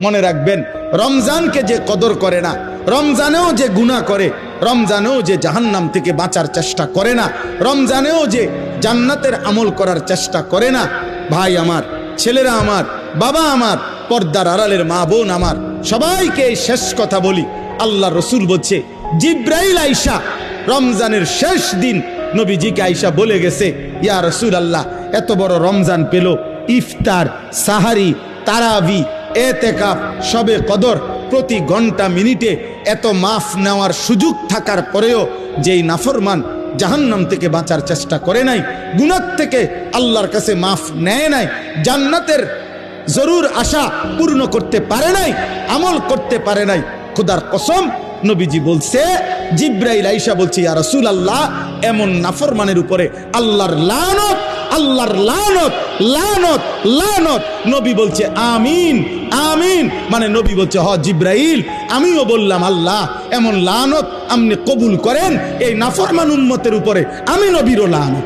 মনে রাখবেন, রমজানকে যে কদর করে না, রমজানেও যে গুনাহ করে, রমজানেও যে জাহান্নাম থেকে বাঁচার চেষ্টা করে না, রমজানেও যে জান্নাতের আমল করার চেষ্টা করে না, ভাই আমার, ছেলেরা আমার, বাবা আমার, পর্দার আড়ালের মা বোন আমার, সবাইকে এই শেষ কথা বলি। আল্লাহ রসুল বলছে, জিব্রাইল আইসা রমজানের শেষ দিন নবীজিকে আইসা বলে গেছে, ইয়া রসুল আল্লাহ, এত বড় রমজান পেল, ইফতার, সাহারি, তারাবি, এতেকাফ, শবে কদর, প্রতি ঘন্টা মিনিটে এত মাফ নেওয়ার সুযোগ থাকার পরেও যেই নাফরমান জাহান্নাম থেকে বাঁচার চেষ্টা করে নাই, গুনাহ থেকে আল্লাহর কাছে মাফ নেয় নাই, জান্নাতের জরুর আশা পূর্ণ করতে পারে নাই, আমল করতে পারে নাই, খোদার কসম নবীজি বলছে, জিব্রাইল আইসা বলছে, ইয়া রাসূলুল্লাহ, এমন নাফরমানের উপরে আল্লাহর লানত, আল্লাহর লানত, লানত, লানত। নবী বলছে আমিন, আমিন, মানে নবী বলছে, হ জিব্রাইল, আমিও বললাম আল্লাহ, এমন লানত আপনি কবুল করেন এই নাফরমান উম্মতের উপরে, আমি নবীরও লানত।